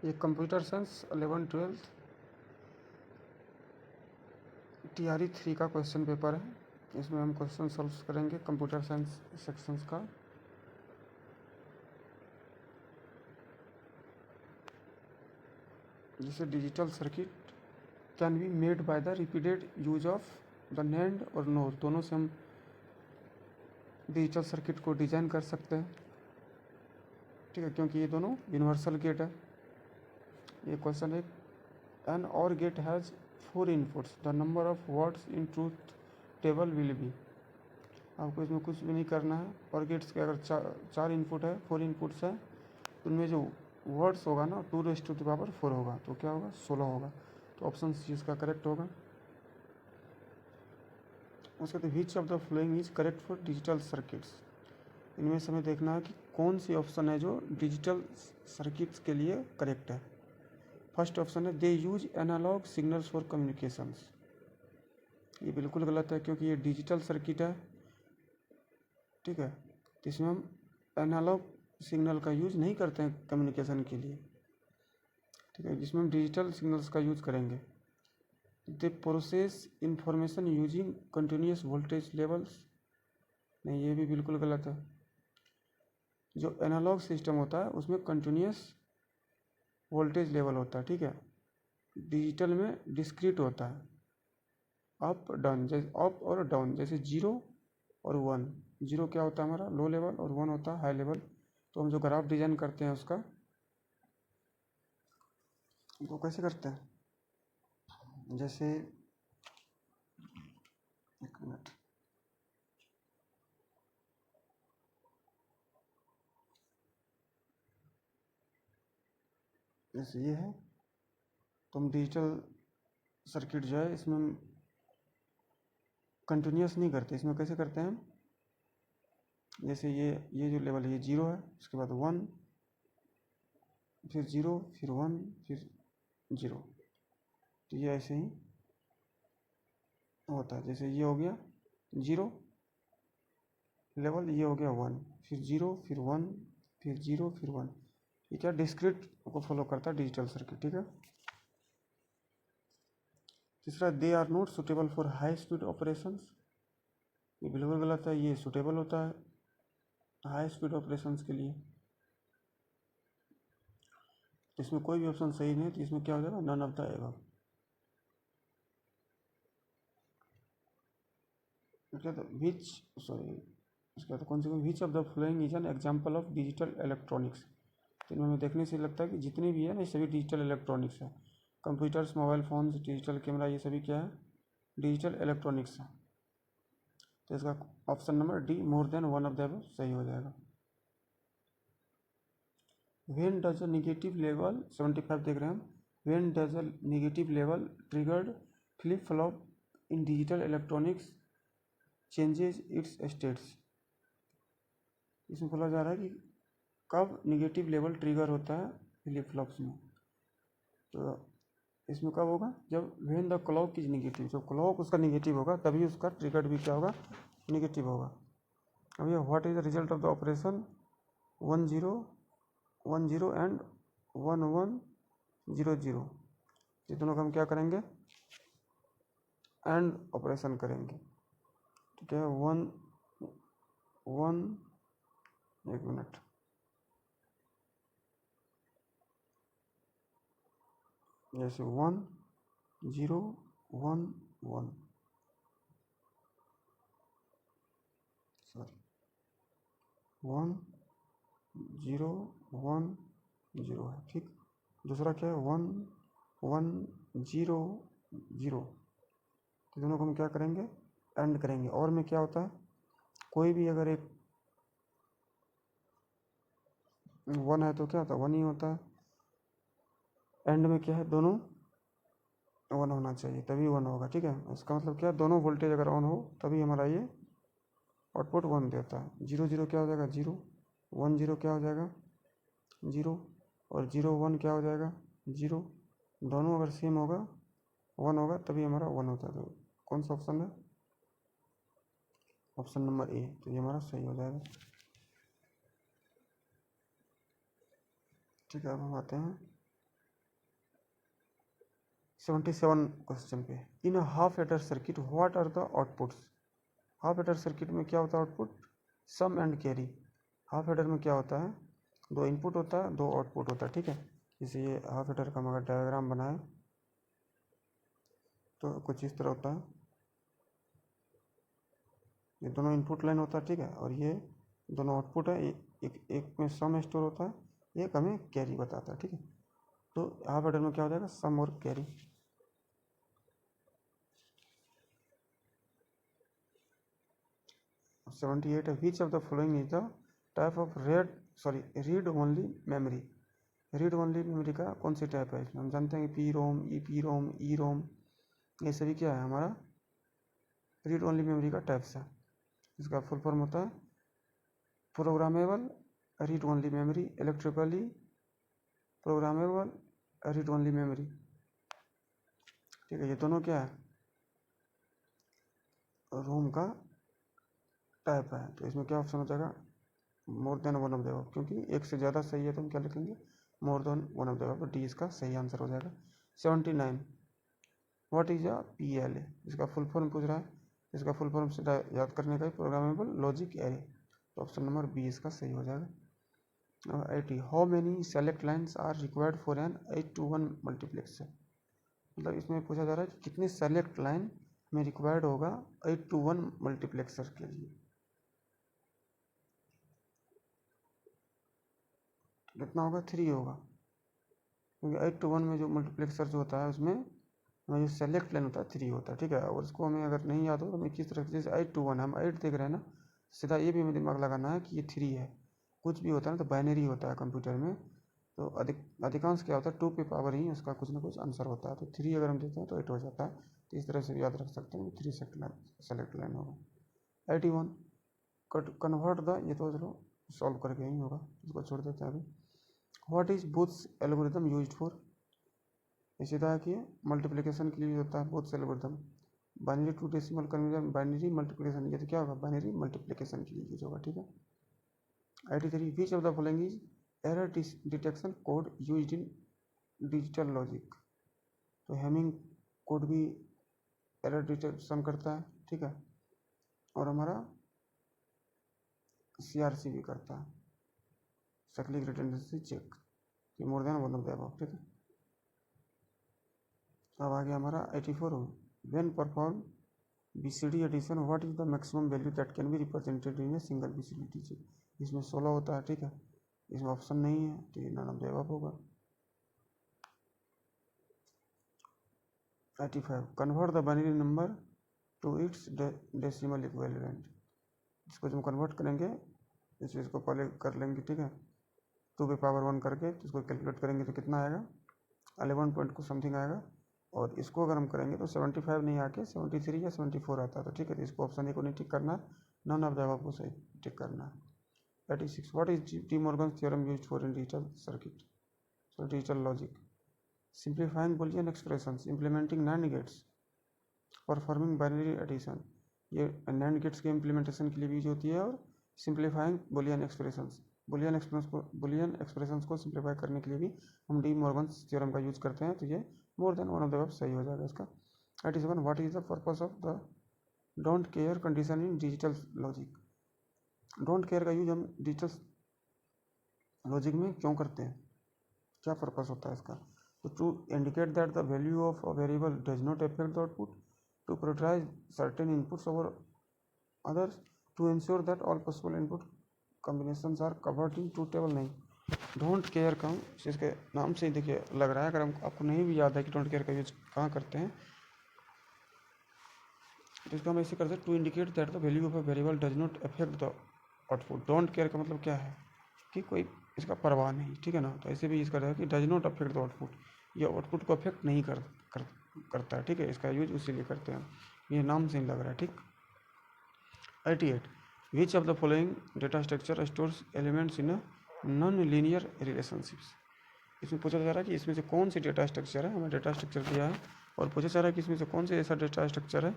ये computer science 11-12 TRE 3 का question paper है। इसमें हम क्वेश्चन सॉल्व करेंगे कंप्यूटर साइंस सेक्शंस का। जैसे digital circuit can be made by the repeated use of the NAND और NOR, दोनों से हम डिजिटल सर्किट को डिज़ाइन कर सकते हैं, ठीक है, क्योंकि ये दोनों यूनिवर्सल गेट है। ये क्वेश्चन है, एन और gate has 4 inputs, the number of words in truth table will be. आपको इसमें कुछ भी नहीं करना है। और गेट्स के अगर चार इनपुट है, 4 इनपुट्स है, तो उनमें जो वर्ड्स होगा ना 2⁴ होगा, तो क्या होगा 16 होगा। तो ऑप्शन सी इसका करेक्ट होगा। उसके बाद विच of the following is correct for digital circuits. इनमें से हमें देखना है कि कौन सी ऑप्शन है जो डिजिटल सर्किट्स के लिए करेक्ट है। फर्स्ट ऑप्शन है they use analog signals for communications. ये बिल्कुल गलत है, क्योंकि ये डिजिटल सर्किट है, ठीक है, तो इसमें हम एनालॉग सिग्नल का यूज नहीं करते हैं कम्युनिकेशन के लिए, ठीक है, जिसमें हम डिजिटल सिग्नल्स का यूज करेंगे। They process information using continuous voltage levels. नहीं, ये भी बिल्कुल गलत है। जो एनालॉग सिस्टम होता है उसमें कंटिन्यूस वोल्टेज लेवल होता है, ठीक है। डिजिटल में डिस्क्रीट होता है, अप डाउन, जैसे अप और डाउन, जैसे 0 और 1। 0 क्या होता है हमारा लो लेवल और 1 होता है हाई लेवल। तो हम जो ग्राफ डिजाइन करते हैं उसका वो कैसे करते हैं, जैसे एक मिनट, जैसे ये है, तो हम डिजिटल सर्किट जो है इसमें हम कंटिन्यूस नहीं करते। इसमें कैसे करते हैं हम, जैसे ये जो लेवल है ये 0 है, उसके बाद 1, फिर 0, फिर 1, फिर 0। तो ये ऐसे ही होता है। जैसे ये हो गया 0 लेवल, ये हो गया 1, फिर 0, फिर 1, फिर 0, फिर 1। ये क्या डिस्क्रीट को फॉलो करता है डिजिटल सर्किट, ठीक है। तीसरा, they are not suitable for high speed operations. ये बिल्कुल गलत है। ये सुटेबल होता है हाई स्पीड ऑपरेशंस के लिए। इसमें कोई भी ऑप्शन सही नहीं है, तो इसमें क्या हो जाएगा none of the above. Which sorry इसके बाद कौन सी which of the following is an example of digital electronics. तो इनमें हमें देखने से लगता है कि जितनी भी है ना ये सभी डिजिटल इलेक्ट्रॉनिक्स है। Computers, mobile phones, digital camera, ये सभी क्या है डिजिटल इलेक्ट्रॉनिक्स है। तो इसका option number D more than one of the above सही हो जाएगा। When does a negative level 75 देख रहे हैं हम। When does a negative level triggered flip flop in digital electronics changes it's states. इसमें बोला जा रहा है कि कब नेगेटिव लेवल ट्रिगर होता है फ्लिप फ्लॉप्स में। तो इसमें कब होगा, जब when the clock is negative, जब क्लॉक उसका नेगेटिव होगा तभी उसका ट्रिगर भी क्या होगा नेगेटिव होगा। अब ये what is the result of the operation 1010 and 1100। ये दोनों का हम क्या करेंगे एंड ऑपरेशन करेंगे, ठीक है। 1 एक मिनट, जैसे 1 0 1 1 सॉरी 1 0 1 0 है, ठीक। दूसरा क्या है 1 1 0 0। तो दोनों को हम क्या करेंगे एंड करेंगे। और में क्या होता है, कोई भी अगर एक 1 है तो क्या होता है 1 ही होता है। एंड में क्या है दोनों 1 होना चाहिए तभी 1 होगा, ठीक है। इसका मतलब क्या, दोनों वोल्टेज अगर ऑन हो तभी हमारा ये आउटपुट 1 देता है। 0 0 क्या हो जाएगा 0, 1 0 क्या हो जाएगा 0, और 0 1 क्या हो जाएगा 0। दोनों अगर सेम होगा 1 होगा तभी हमारा 1 होता है। तो कौन सा ऑप्शन है, ऑप्शन नंबर ए। तो ये हमारा सही हो जाएगा, ठीक है। अब हम आते हैं 77 क्वेश्चन पे, in half adder circuit what are the outputs. Half adder circuit में क्या होता है output, sum and carry. Half adder में क्या होता है, दो इनपुट होता है, दो आउटपुट होता है, ठीक है। जैसे ये हाफ एडर का हम अगर डायग्राम बनाए तो कुछ इस तरह होता है, ये दोनों इनपुट लाइन होता है, ठीक है, और ये दोनों आउटपुट है। एक में सम स्टोर होता है, एक हमें कैरी बताता है, ठीक है। तो हाफ एडर में क्या हो जाएगा, सम और कैरी। 78 है, विच of the following is the type of read only memory. Read only memory का कौन सी टाइप है, इसमें हम जानते हैं कि P ROM, E P ROM, ई रोम, ये सभी क्या है हमारा रीड ओनली मेमोरी का टाइप्स है। इसका फुल फॉर्म होता है programmable read only memory, electrically programmable read only memory, ठीक है। ये दोनों क्या है, रोम का टाइप है। तो इसमें क्या ऑप्शन हो जाएगा, मोर than one of the above, क्योंकि एक से ज़्यादा सही है तो हम क्या लिखेंगे, मोर than one of the above. D इसका सही आंसर हो जाएगा। 79 व्हाट इज अ PLA, इसका फुल फॉर्म पूछ रहा है, इसका फुल फॉर्म से याद करने का, प्रोग्रामेबल लॉजिक एरे। तो ऑप्शन नंबर बी इसका सही हो जाएगा। 80 how many select lines are required for an 8:1 multiplexer. मतलब इसमें पूछा जा रहा है कि कितनी सेलेक्ट लाइन में रिक्वायर्ड होगा 8:1 मल्टीप्लेक्सर के लिए। कितना होगा, 3 होगा, क्योंकि 8:1 में जो मल्टीप्लेक्सर जो होता है उसमें हमें जो सेलेक्ट लाइन होता है 3 होता है, ठीक है। और उसको हमें अगर नहीं याद हो तो हमें किस तरह से, जैसे 8:1 हम 8 देख रहे हैं ना, सीधा ये भी हमें दिमाग लगाना है कि ये 3 है। कुछ भी होता है ना तो बाइनरी होता है कंप्यूटर में, तो अधिकांश क्या होता है 2 पे पावर ही उसका कुछ ना कुछ आंसर होता है। तो 3 अगर हम देते हैं तो 8 हो जाता है। तो इस तरह से याद रख सकते हैं 3 सेलेक्ट लाइन होगा। 81 कन्वर्ट द, ये तो चलो सॉल्व करके ही होगा, इसको छोड़ देते हैं अभी। What is Booth's algorithm used for, इसी तरह की मल्टीप्लिकेशन के लिए यूज होता है Booth's algorithm. Binary to decimal conversion, binary multiplication, ये तो क्या होगा, बाइनरी मल्टीप्लिकेशन के लिए यूज होगा, ठीक है। 83 विच of the following is error detection code used in digital logic. तो हेमिंग कोड भी एरर डिटेक्शन करता है, ठीक है, और हमारा CRC भी करता है, साइक्लिक रिडंडेंसी चेक, ये more than one of the above, ठीक है। अब आ गया हमारा 84 when perform BCD addition what is the maximum value that can be represented in a single BCD digit. इसमें 16 होता है, ठीक है, इसमें ऑप्शन नहीं है तो ये नन ऑफ द अबव होगा। 85 convert the binary number two it's decimal equivalent. इसको जब कन्वर्ट करेंगे इस चीज़ को पहले कर लेंगे, ठीक है, 2 पे पावर 1 करके, तो इसको कैलकुलेट करेंगे तो कितना आएगा, 11 पॉइंट को समथिंग आएगा। और इसको अगर हम करेंगे तो 75 नहीं आके 73 या 74 आता है, तो ठीक है। तो इसको ऑप्शन ए को नहीं टिक करना है, नन ऑफ द अबव को सही टिक करना है। 86 what is De Morgan's theorem used for in digital circuit, so digital logic. Simplifying Boolean expressions, implementing NAND gates, performing binary addition, ये नैंड गेट्स के इम्प्लीमेंटेशन के लिए भी यूज होती है। और simplifying Boolean expressions, Boolean expressions को simplify करने के लिए भी हम डी मॉर्गन्स थ्योरम का यूज करते हैं। तो ये more than one of the above सही हो जाएगा इसका। 87 what is the purpose of the don't care condition in digital logic. Don't care का यूज हम डिजिटल लॉजिक में क्यों करते हैं, क्या पर्पस होता है इसका। तो to indicate that the value of a variable does not affect the output, to prioritize certain inputs over others, to ensure that all possible input combinations are covered in truth table। नहीं, don't care का इसके नाम से ही देखिए लग रहा है, अगर हम आपको नहीं भी याद है कि डोंट केयर का यूज कहाँ करते हैं, तो इसको हम ऐसे करते हैं, to indicate that the value of a variable does not affect the output. Don't care का मतलब क्या है कि कोई इसका परवाह नहीं, ठीक है ना। तो ऐसे भी इसका रहेगा कि does not affect the output, ये आउटपुट को अफेक्ट नहीं करता है, ठीक है। इसका यूज उसी लिए करते हैं, ये नाम से ही लग रहा है, ठीक। 88 विच of the following data structure stores elements in non linear relationships. इसमें पूछा जा रहा है कि इसमें से कौन सी डेटा स्ट्रक्चर है, हमें डेटा स्ट्रक्चर दिया है और पूछा जा रहा है कि इसमें से कौन से ऐसा डेटा स्ट्रक्चर है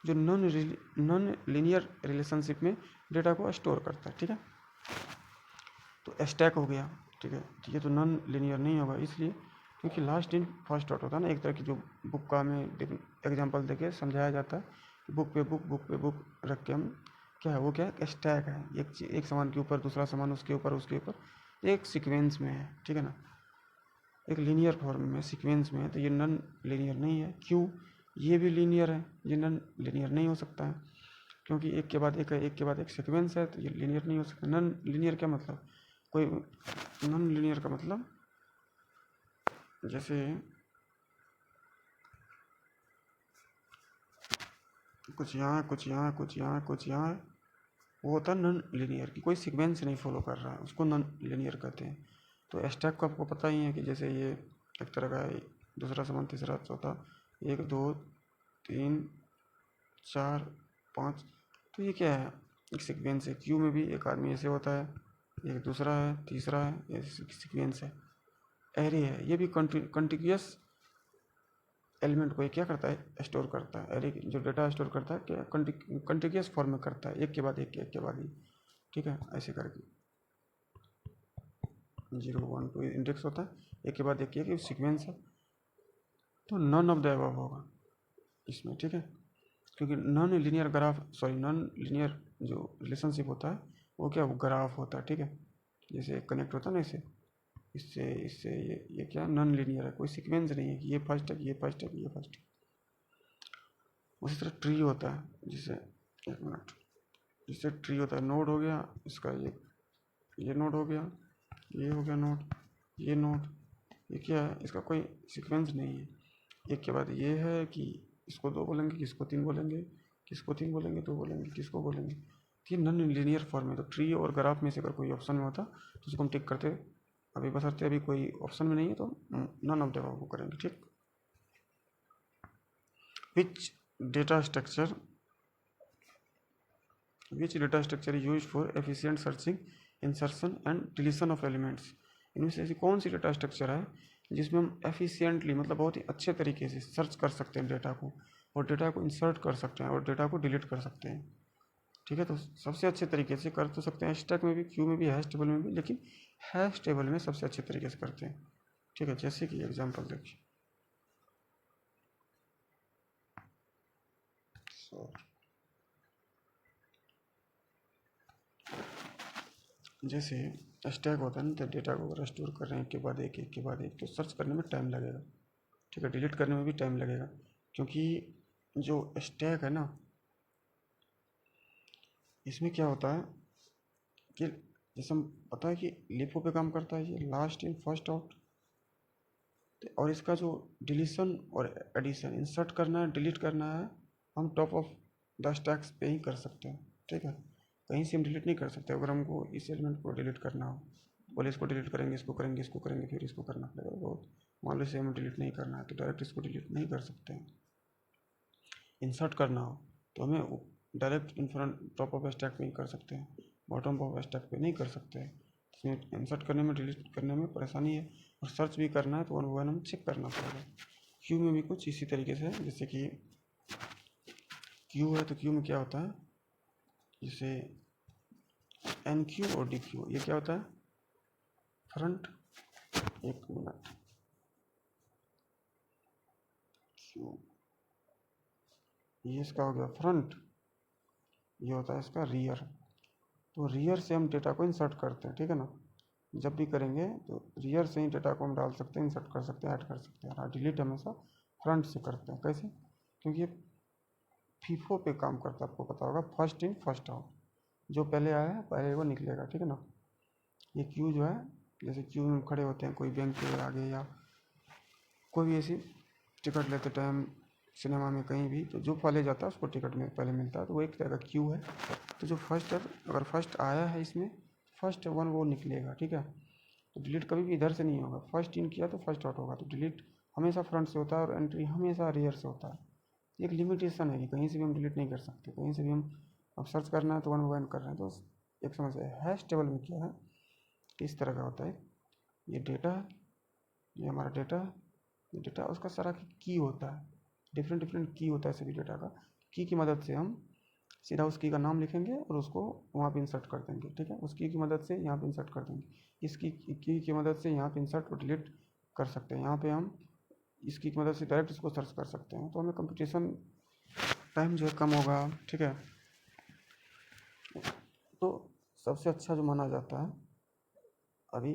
जो नॉन लीनियर रिलेशनशिप में डेटा को स्टोर करता है, ठीक है। तो स्टैक हो गया, ठीक है, ये तो नॉन लीनियर नहीं होगा इसलिए, क्योंकि लास्ट इन फर्स्ट आउट होता है ना, एक तरह की जो बुक का हमें एग्जांपल देके समझाया जाता है कि बुक पे बुक रख के हम क्या है, वो क्या है, स्टैक है, एक सामान के ऊपर दूसरा सामान, उसके ऊपर एक सीक्वेंस में है, ठीक है ना, एक लीनियर फॉर्म में सीक्वेंस में है। तो ये नॉन लीनियर नहीं है। क्यों? ये भी लीनियर है, ये नॉन लीनियर नहीं हो सकता है, क्योंकि एक के बाद एक है, एक के बाद एक सीक्वेंस है, तो ये लीनियर नहीं हो सकता। नॉन लीनियर क्या मतलब, कोई नॉन लीनियर का मतलब जैसे कुछ यहाँ कुछ यहाँ कुछ यहाँ कुछ यहाँ, वो होता है नॉन लीनियर की, कोई सीक्वेंस नहीं फॉलो कर रहा है, उसको नॉन लीनियर कहते हैं। तो स्टैक को आपको पता ही है कि जैसे ये एक तरह का है, दूसरा सामान तीसरा चौथा, 1 2 3 4 5, तो ये क्या है, एक सीक्वेंस है। क्यू में भी एक आदमी ऐसे होता है, एक दूसरा है, तीसरा है, ये सीक्वेंस है। एरे है, ये भी कंटिन्यूअस एलिमेंट को ये क्या करता है, स्टोर करता है। एरे जो डेटा स्टोर करता है क्या कंटिन्यूअस फॉर्म में करता है, एक के बाद एक के बाद ही, ठीक है, ऐसे करके 0 1 2 इंडेक्स होता है, एक के बाद एक सीक्वेंस है। तो नॉन ऑफ द अबव होगा इसमें, ठीक है, क्योंकि नॉन लीनियर जो रिलेशनशिप होता है वो क्या, वो ग्राफ होता है, ठीक है, जैसे कनेक्ट होता है ना, इसे इससे इससे ये क्या नॉन लीनियर है, कोई सीक्वेंस नहीं है कि ये फर्स्ट है, ये फर्स्ट है, ये फर्स्ट है। उसी तरह ट्री होता है, जिसे एक मिनट, जिससे ट्री होता है, नोड हो गया इसका, ये नोड हो गया, ये हो गया नोड, ये नोड, ये क्या है, इसका कोई सीक्वेंस नहीं है। एक के बाद ये है कि इसको 2 बोलेंगे, किसको 3 बोलेंगे, किसको 3 बोलेंगे, 2 बोलेंगे, किसको बोलेंगे। ये नॉन लीनियर फॉर्म है। तो ट्री और ग्राफ में से अगर कोई ऑप्शन में होता तो उसको हम टिक करते, अभी बसरते अभी कोई ऑप्शन में नहीं है तो नॉन ऑफ द अबव को करेंगे, ठीक। Which data structure is use for efficient searching, insertion and deletion of elements. इनमें से ऐसी कौन सी डेटा स्ट्रक्चर है जिसमें हम एफिशिएंटली मतलब बहुत ही अच्छे तरीके से सर्च कर सकते हैं डेटा को, और डेटा को इंसर्ट कर सकते हैं, और डेटा को डिलीट कर सकते हैं, ठीक है। तो सबसे अच्छे तरीके से कर तो सकते हैं स्टैक में भी, क्यू में भी, हैश टेबल में भी, लेकिन हैश टेबल में सबसे अच्छे तरीके से करते हैं, ठीक है। जैसे कि एग्जांपल देखिए, जैसे स्टैक होता है ना, तो डेटा को अगर स्टोर कर रहे हैं एक के बाद एक, तो सर्च करने में टाइम लगेगा, ठीक है, डिलीट करने में भी टाइम लगेगा, क्योंकि जो स्टैक है ना, इसमें क्या होता है कि जैसे हम पता है कि लिपो पे काम करता है, ये लास्ट इन फर्स्ट आउट, और इसका जो डिलीशन और एडिशन, इंसर्ट करना है, डिलीट करना है, हम टॉप ऑफ द स्टैक्स पे ही कर सकते हैं, ठीक है। कहीं से हम डिलीट नहीं कर सकते। अगर हमको इस एलिमेंट को डिलीट करना हो, बोले इसको डिलीट करेंगे, इसको करेंगे, इसको करेंगे, फिर इसको करना पड़ेगा बहुत, मान लो इसे हमें डिलीट नहीं करना है तो डायरेक्ट इसको डिलीट नहीं कर सकते हैं। इंसर्ट करना हो तो हमें direct in front top of stack पे ही कर सकते हैं, बॉटम ऑफ स्टैक पे नहीं कर सकते हैं। इसमें इंसर्ट करने में, डिलीट करने में परेशानी है, और सर्च भी करना है तो वन बाय वन चेक करना पड़ेगा। क्यू में भी कुछ इसी तरीके से है, जैसे कि क्यू है तो क्यू में क्या होता है, जैसे एन क्यू और डी क्यू, ये क्या होता है, फ्रंट, एक मिनट, क्यू, ये इसका हो गया फ्रंट, ये होता है इसका रियर। तो रियर से हम डेटा को इंसर्ट करते हैं, ठीक है ना, जब भी करेंगे तो रियर से ही डेटा को हम डाल सकते हैं, इंसर्ट कर सकते हैं, ऐड कर सकते हैं। डिलीट हमेशा फ्रंट से करते हैं। कैसे? क्योंकि ये फीफो पे काम करता है, आपको पता होगा, फर्स्ट इन फर्स्ट आउट, जो पहले आया है पहले वो निकलेगा, ठीक है ना। ये क्यू जो है, जैसे क्यू में खड़े होते हैं कोई बैंक के आगे, या कोई भी ऐसी टिकट लेते टाइम सिनेमा में कहीं भी, तो जो पहले जाता है उसको टिकट में पहले मिलता है, तो वो एक तरह का क्यू है। तो जो फर्स्ट है, अगर फर्स्ट आया है इसमें, फर्स्ट वन वो निकलेगा, ठीक है। तो डिलीट कभी भी इधर से नहीं होगा, फर्स्ट इन किया तो फर्स्ट आउट होगा। तो डिलीट हमेशा फ्रंट से होता है, और एंट्री हमेशा रियर से होता है। एक लिमिटेशन है कि कहीं से भी हम डिलीट नहीं कर सकते, कहीं से भी हम अब सर्च करना है तो वन बाय वन कर रहे हैं। तो एक समस्या है। हैश टेबल में क्या है, इस तरह का होता है, ये डेटा है, ये हमारा डेटा है, ये डेटा उसका सारा की होता है, डिफरेंट डिफरेंट की होता है सभी डेटा का। की मदद से हम सीधा उस की का नाम लिखेंगे और उसको वहाँ पे इंसर्ट कर देंगे, ठीक है। उस की मदद से यहाँ पे इंसर्ट कर देंगे, इस की मदद से यहाँ पे इंसर्ट और डिलीट कर सकते हैं। यहाँ पे हम इसकी मदद से डायरेक्ट इसको सर्च कर सकते हैं, तो हमें कंप्यूटेशन टाइम जो है कम होगा। ठीक है, तो सबसे अच्छा जो माना जाता है अभी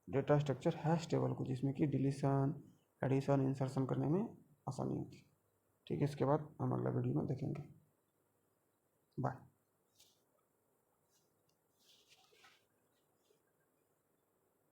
डेटा स्ट्रक्चर हैश टेबल को, जिसमें कि डिलीशन, एडिशन, इंसर्शन करने में आसानी होती है। ठीक है, इसके बाद हम अगला वीडियो में देखेंगे। बाय।